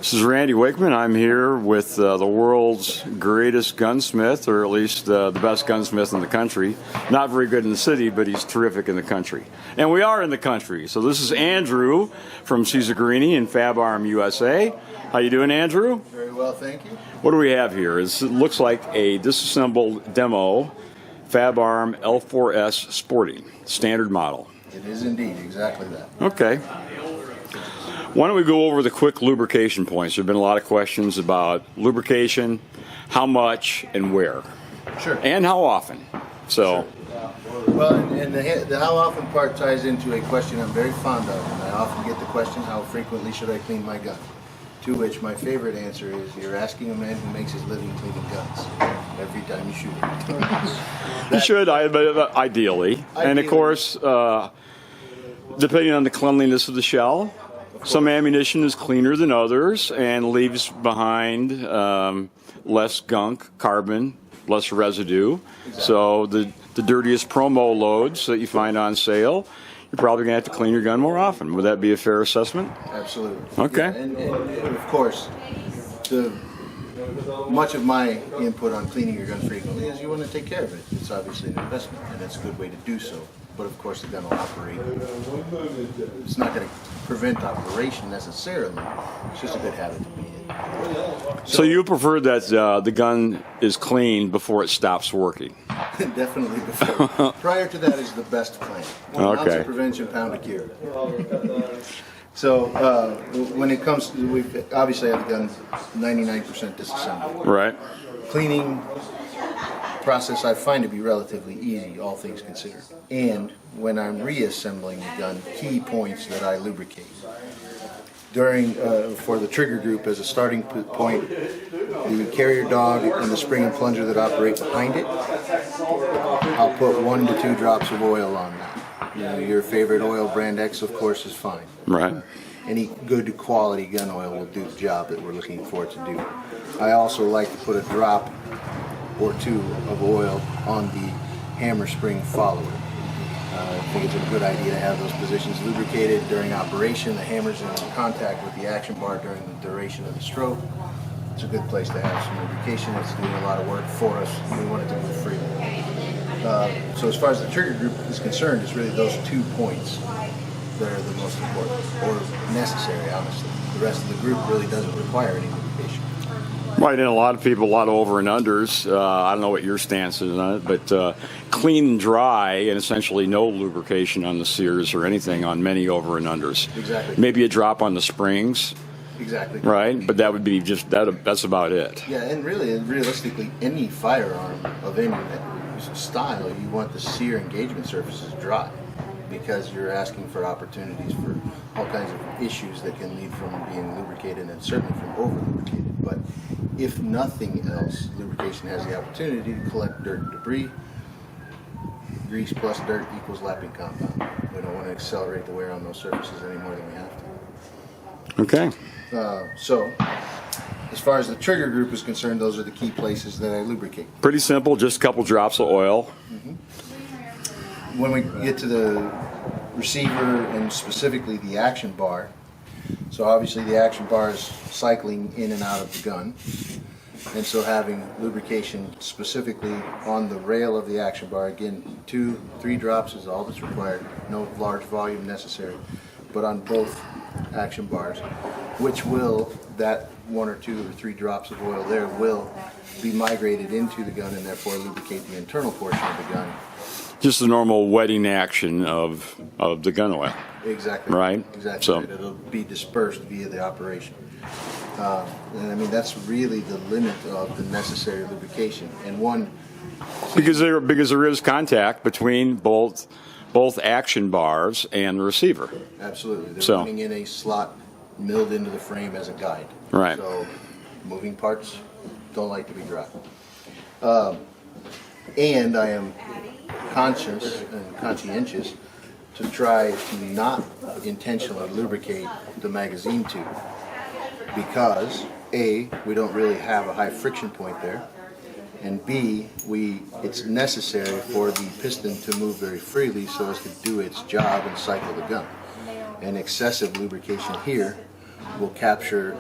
This is Randy Wakeman. I'm here with the world's greatest gunsmith, or at least the best gunsmith in the country. Not very good in the city, but he's terrific in the country. And we are in the country. So this is Andrew from Guerini in Fabarm, USA. How you doing, Andrew? Very well, thank you. What do we have here? It looks like a disassembled demo Fabarm L4S Sporting, standard model. It is indeed, exactly that. Okay. Why don't we go over the quick lubrication points? There have been a lot of questions about lubrication, how much and where. Sure. And how often. So. Sure. Well, and the how often part ties into a question I'm very fond of. And I often get the question, how frequently should I clean my gun? To which my favorite answer is, you're asking a man who makes his living cleaning guns every time you shoot it. You should, ideally. And of course, depending on the cleanliness of the shell, some ammunition is cleaner than others and leaves behind less gunk, carbon, less residue. Exactly. So the dirtiest promo loads that you find on sale, you're probably going to have to clean your gun more often. Would that be a fair assessment? Absolutely. Okay. Yeah, and of course, much of my input on cleaning your gun frequently is you want to take care of it. It's obviously an investment, and it's a good way to do so. But of course, the gun will operate. It's not going to prevent operation necessarily. It's just a good habit to be in. So you prefer that the gun is cleaned before it stops working? Definitely before. Prior to that is the best plan. One ounce of prevention, pound of cure. So when it comes to, we obviously have the gun 99% disassembled. Right. Cleaning process I find to be relatively easy, all things considered. And when I'm reassembling the gun, key points that I lubricate. For the trigger group as a starting point, the carrier dog and the spring and plunger that operate behind it, I'll put 1 to 2 drops of oil on that. You know, your favorite oil, brand X, of course, is fine. Right. Any good quality gun oil will do the job that we're looking for it to do. I also like to put a drop or 2 of oil on the hammer spring follower. I think it's a good idea to have those positions lubricated during operation. The hammer's in contact with the action bar during the duration of the stroke. It's a good place to have some lubrication. It's doing a lot of work for us. We want it to move freely. So as far as the trigger group is concerned, it's really those 2 points that are the most important, or necessary, honestly. The rest of the group really doesn't require any lubrication. Right, and a lot of people, a lot of over and unders, I don't know what your stance is on it, but clean and dry and essentially no lubrication on the sears or anything on many over and unders. Exactly. Maybe a drop on the springs. Exactly. Right, but that would be just, that's about it. Yeah, and really, realistically, any firearm of any style, you want the sear engagement surfaces dry, because you're asking for opportunities for all kinds of issues that can lead from being lubricated and certainly from over-lubricated. But if nothing else, lubrication has the opportunity to collect dirt and debris. Grease plus dirt equals lapping compound. We don't want to accelerate the wear on those surfaces any more than we have to. Okay. So, as far as the trigger group is concerned, those are the key places that I lubricate. Pretty simple, just a couple drops of oil. Mm-hmm. When we get to the receiver and specifically the action bar, so obviously the action bar is cycling in and out of the gun, and so having lubrication specifically on the rail of the action bar, again 2-3 drops is all that's required, no large volume necessary, but on both action bars, which will, that 1 or 2 or 3 drops of oil there will be migrated into the gun and therefore lubricate the internal portion of the gun. Just the normal wetting action of the gun oil. Exactly. Right? Exactly. So. Right. It'll be dispersed via the operation. And I mean, that's really the limit of the necessary lubrication. And one... Because there is contact between both action bars and the receiver. Absolutely. They're running in a slot milled into the frame as a guide. Right. So moving parts don't like to be dry. And I am conscious and conscientious to try to not intentionally lubricate the magazine tube, because A, we don't really have a high friction point there, and B, it's necessary for the piston to move very freely so as to do its job and cycle the gun. And excessive lubrication here will capture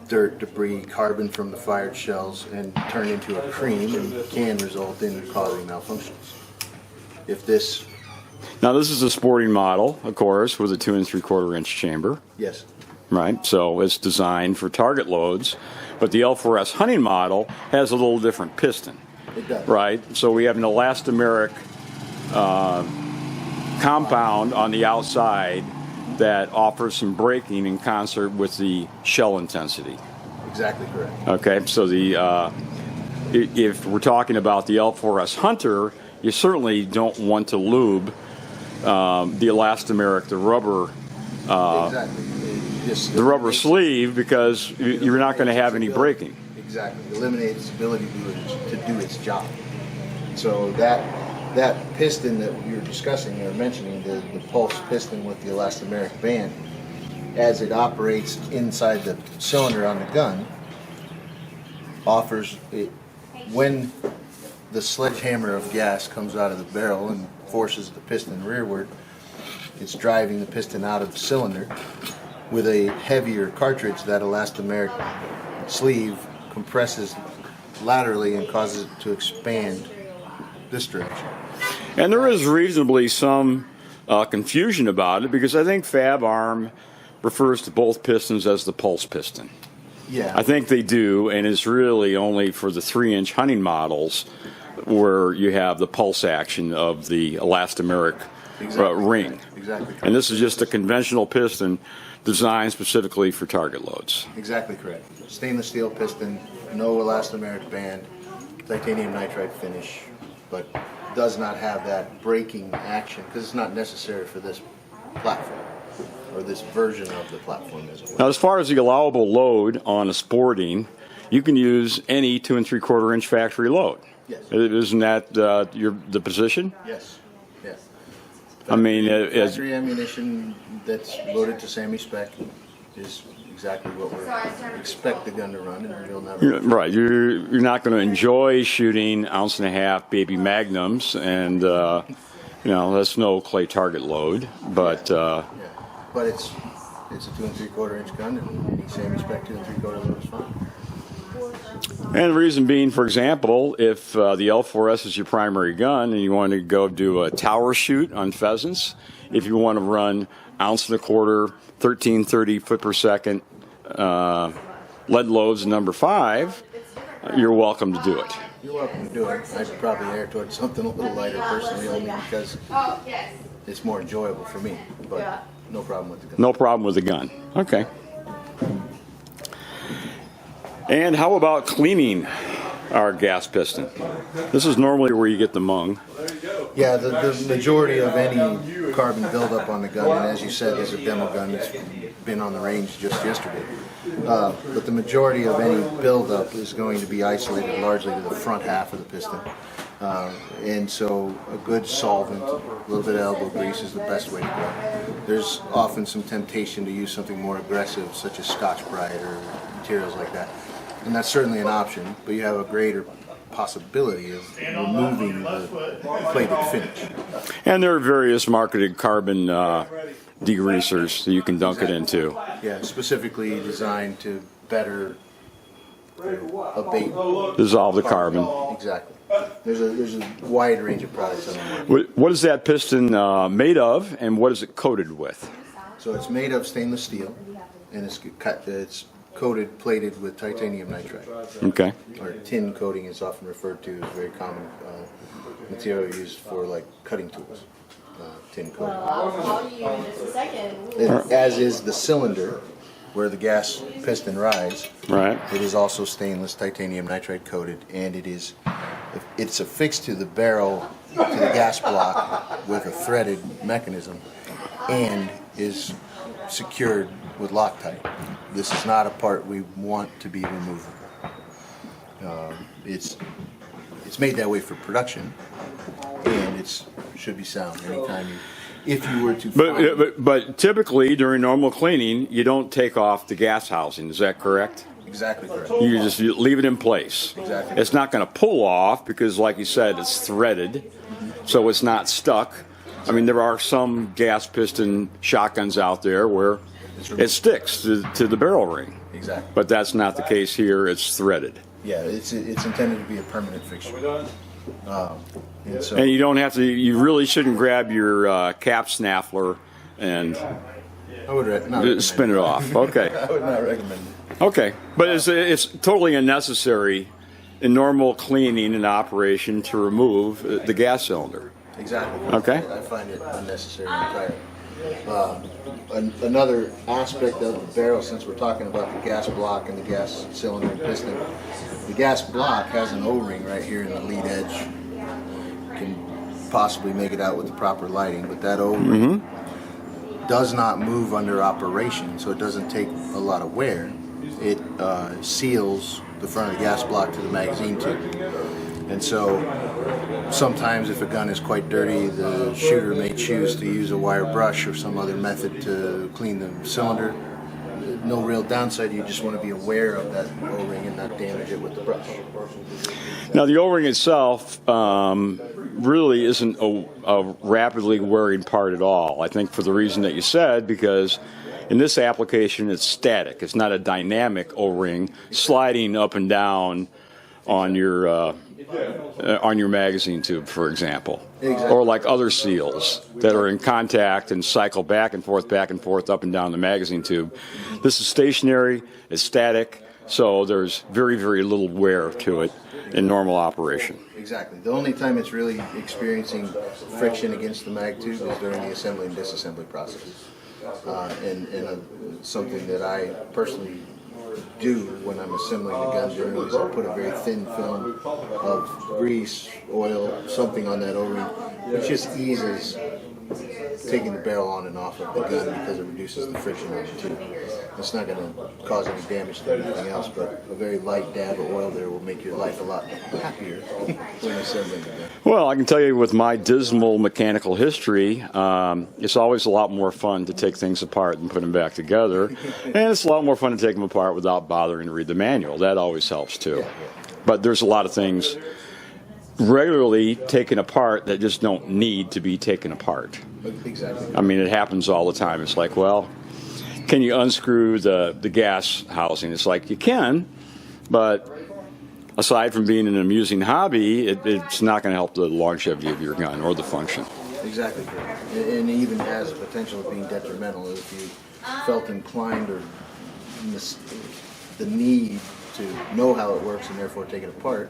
dirt, debris, carbon from the fired shells, and turn into a cream and can result in causing malfunctions. If this, Now, this is a sporting model, of course, with a 2 3/4 inch chamber, yes, right? So it's designed for target loads, but the L4S hunting model has a little different piston, it does. right? So we have an elastomeric compound on the outside that offers some braking in concert with the shell intensity. Exactly correct. Okay, so if we're talking about the L4S Hunter, you certainly don't want to lube the elastomeric, the rubber, Exactly. the rubber sleeve, because you're not going to have any braking. Exactly. It eliminates its ability to do its job. So that piston that you were discussing or mentioning, the pulse piston with the elastomeric band, as it operates inside the cylinder on the gun, offers it when the sledgehammer of gas comes out of the barrel and forces the piston rearward. It's driving the piston out of the cylinder. With a heavier cartridge, that elastomeric sleeve compresses laterally and causes it to expand this direction. And there is reasonably some confusion about it, because I think Fabarm refers to both pistons as the pulse piston. Yeah. I think they do, and it's really only for the 3-inch hunting models where you have the pulse action of the elastomeric ring. Exactly. And this is just a conventional piston designed specifically for target loads. Exactly correct. Stainless steel piston, no elastomeric band, titanium nitride finish, but does not have that braking action because it's not necessary for this platform or this version of the platform as well. Now, as far as the allowable load on a sporting, you can use any 2 3/4 inch factory load. Yes. Isn't that the position? Yes. Yes. I mean, Factory ammunition that's loaded to SAMI spec is exactly what we expect the gun to run, and you'll never. Right, you're not going to enjoy shooting 1.5-ounce baby magnums, and that's no clay target load. But Yeah. But it's a 2 3/4 inch gun, and any SAMI spec 2 3/4 load is fine. and the reason being, for example, if the L4S is your primary gun and you want to go do a tower shoot on pheasants, if you want to run 1.25 ounce, 1330 foot per second lead loads number 5, you're welcome to do it. You're welcome to do it. I'd probably err towards something a little lighter personally, only because it's more enjoyable for me. But no problem with the gun. No problem with the gun. Okay. And how about cleaning our gas piston? This is normally where you get the mung. Yeah, the majority of any carbon buildup on the gun, and as you said, there's a demo gun that's been on the range just yesterday. But the majority of any buildup is going to be isolated largely to the front half of the piston. And so a good solvent, a little bit of elbow grease is the best way to go. There's often some temptation to use something more aggressive, such as Scotch-Brite or materials like that. And that's certainly an option, but you have a greater possibility of removing the plated finish. And there are various marketed carbon degreasers that you can dunk it into. Yeah, specifically designed to better abate. Dissolve the carbon. Exactly. There's a wide range of products on the market. What is that piston made of, and what is it coated with? So it's made of stainless steel, and it's coated, plated with titanium nitride. Okay. Or tin coating is often referred to as a very common material used for like cutting tools. Tin coating. I'll call you in just a second. As is the cylinder where the gas piston rides. Right. It is also stainless titanium nitride coated, and it's affixed to the barrel, to the gas block with a threaded mechanism, and is secured with Loctite. This is not a part we want to be removable. It's made that way for production, and it should be sound anytime if you were to. But typically during normal cleaning, you don't take off the gas housing. Is that correct? Exactly correct. You just leave it in place. Exactly. It's not going to pull off because, like you said, it's threaded, so it's not stuck. I mean, there are some gas piston shotguns out there where it sticks to the barrel ring. Exactly. But that's not the case here. It's threaded. Yeah, it's intended to be a permanent fixture. And so, And you don't have to, you really shouldn't grab your cap snaffler and I would not recommend spin it off. Okay. I would not recommend it. Okay. But it's totally unnecessary in normal cleaning and operation to remove the gas cylinder. Exactly. Okay. I find it unnecessary entirely. Another aspect of the barrel, since we're talking about the gas block and the gas cylinder and piston, the gas block has an O-ring right here in the lead edge. You can possibly make it out with the proper lighting, but that O-ring does not move under operation, so it doesn't take a lot of wear. It seals the front of the gas block to the magazine tube. And so sometimes if a gun is quite dirty, the shooter may choose to use a wire brush or some other method to clean the cylinder. No real downside, you just want to be aware of that O-ring and not damage it with the brush. Now the O-ring itself really isn't a rapidly wearing part at all. I think for the reason that you said, because in this application it's static. It's not a dynamic O-ring sliding up and down on your magazine tube, for example. Exactly. Or like other seals that are in contact and cycle back and forth, up and down the magazine tube. This is stationary, it's static, so there's very, very little wear to it in normal operation. Exactly. The only time it's really experiencing friction against the mag tube is during the assembly and disassembly process. And something that I personally do when I'm assembling the gun generally is I put a very thin film of grease, oil, something on that O-ring, which just eases taking the barrel on and off of the gun because it reduces the friction on the tube. It's not going to cause any damage to anything else, but a very light dab of oil there will make your life a lot happier when assembling the gun. Well, I can tell you with my dismal mechanical history, it's always a lot more fun to take things apart and put them back together. And it's a lot more fun to take them apart without bothering to read the manual. That always helps too. But there's a lot of things regularly taken apart that just don't need to be taken apart. Exactly. I mean, it happens all the time. It's like, well, can you unscrew the gas housing? It's like, you can, but aside from being an amusing hobby, it's not going to help the longevity of your gun or the function. Exactly. And it even has a potential of being detrimental if you felt inclined or the need to know how it works and therefore take it apart.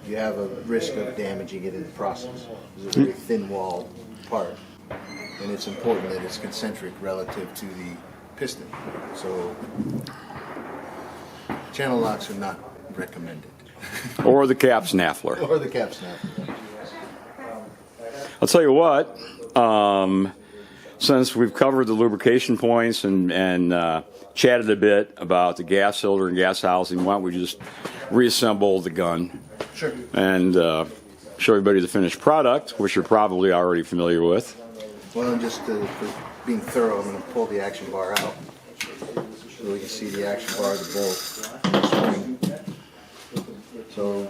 You have a risk of damaging it in the process. It's a very thin-walled part, and it's important that it's concentric relative to the piston. So channel locks are not recommended. Or the cap snaffler. Or the cap snaffler. I'll tell you what, since we've covered the lubrication points and chatted a bit about the gas cylinder and gas housing, why don't we just reassemble the gun? Sure. And show everybody the finished product, which you're probably already familiar with. Well, and just for being thorough, I'm going to pull the action bar out so we can see the action bar of the bolt. So,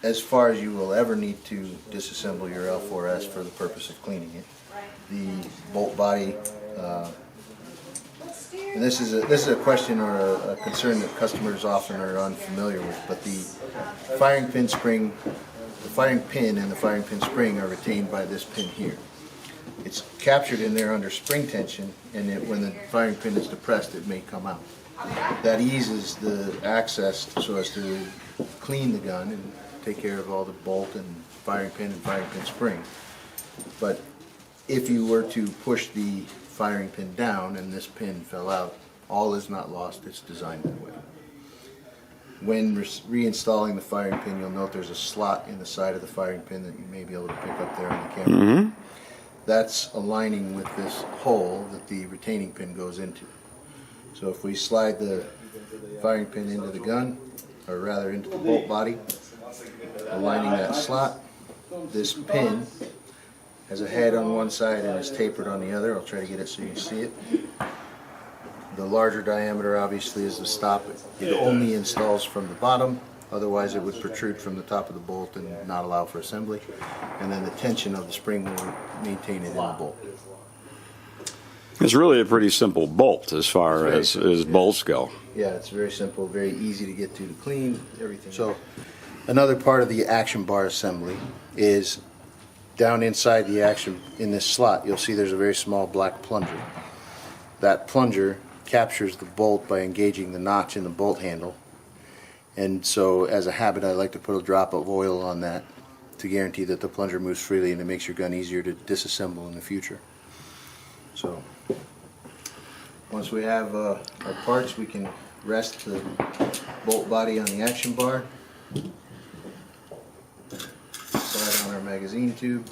as far as you will ever need to disassemble your L4S for the purpose of cleaning it, the bolt body, and this is a question or a concern that customers often are unfamiliar with, but the firing pin spring, the firing pin and the firing pin spring are retained by this pin here. It's captured in there under spring tension, and when the firing pin is depressed, it may come out. That eases the access so as to clean the gun and take care of all the bolt and firing pin spring. But if you were to push the firing pin down and this pin fell out, all is not lost. It's designed that way. When reinstalling the firing pin, you'll note there's a slot in the side of the firing pin that you may be able to pick up there on the camera. That's aligning with this hole that the retaining pin goes into. So if we slide the firing pin into the gun, or rather into the bolt body, aligning that slot, this pin has a head on one side and is tapered on the other. I'll try to get it so you can see it. The larger diameter obviously is the stop. It only installs from the bottom, otherwise it would protrude from the top of the bolt and not allow for assembly. And then the tension of the spring will maintain it in the bolt. It's really a pretty simple bolt as far as bolts go. Yeah, it's very simple, very easy to get to clean, everything. So another part of the action bar assembly is down inside the action, in this slot, you'll see there's a very small black plunger. That plunger captures the bolt by engaging the notch in the bolt handle. And so as a habit, I like to put a drop of oil on that to guarantee that the plunger moves freely, and it makes your gun easier to disassemble in the future. So once we have our parts, we can rest the bolt body on the action bar, slide on our magazine tube,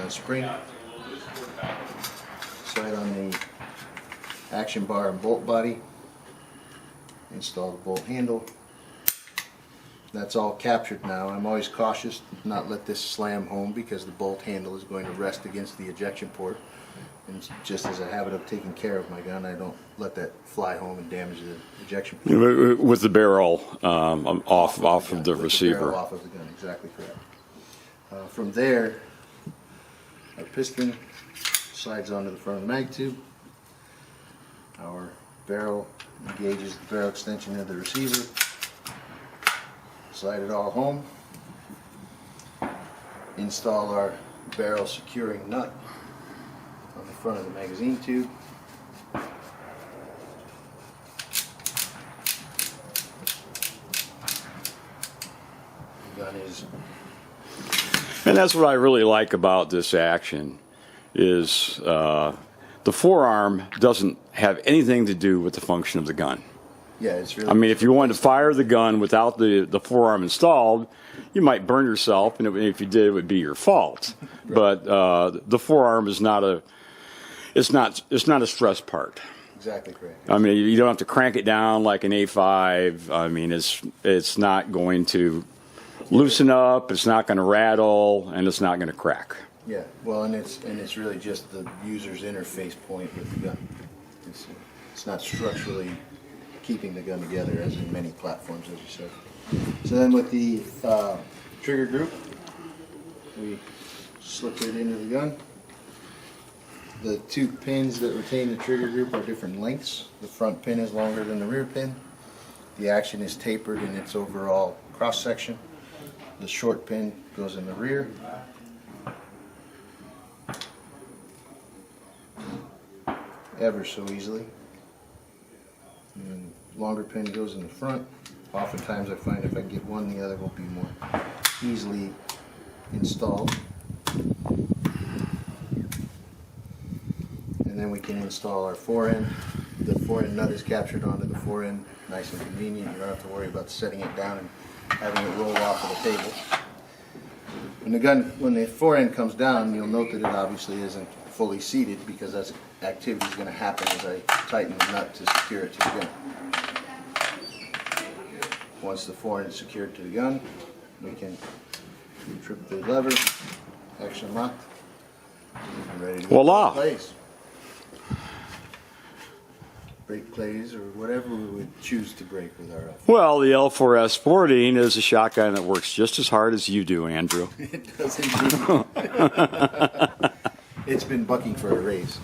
spring, slide on the action bar and bolt body, install the bolt handle. That's all captured now. I'm always cautious to not let this slam home because the bolt handle is going to rest against the ejection port. And just as a habit of taking care of my gun, I don't let that fly home and damage the ejection port. With the barrel off of the receiver. The barrel off of the gun, exactly correct. From there, our piston slides onto the front of the mag tube. Our barrel engages the barrel extension of the receiver. Slide it all home. Install our barrel securing nut on the front of the magazine tube. The gun is. And that's what I really like about this action is the forearm doesn't have anything to do with the function of the gun. Yeah, it's really. I mean, if you wanted to fire the gun without the forearm installed, you might burn yourself, and if you did, it would be your fault. Right. But the forearm is not a stress part. Exactly correct. I mean, you don't have to crank it down like an A5. I mean, it's not going to loosen up, it's not going to rattle, and it's not going to crack. Yeah, well, and it's really just the user's interface point with the gun. It's not structurally keeping the gun together as in many platforms, as you said. So then with the trigger group, we slip it into the gun. The two pins that retain the trigger group are different lengths. The front pin is longer than the rear pin. The action is tapered in its overall cross section. The short pin goes in the rear. Ever so easily. And longer pin goes in the front. Oftentimes I find if I get one, the other will be more easily installed. And then we can install our forend. The forend nut is captured onto the forend, nice and convenient. You don't have to worry about setting it down and having it roll off of the table. When the forend comes down, you'll note that it obviously isn't fully seated because that's activity is going to happen as I tighten the nut to secure it to the gun. Once the forend is secured to the gun, we can trip the lever, action lock, and ready to go. Voila! Plays. Break plays or whatever we would choose to break with our. Well, the L4S Sporting is a shotgun that works just as hard as you do, Andrew. It does indeed. It's been bucking for a race.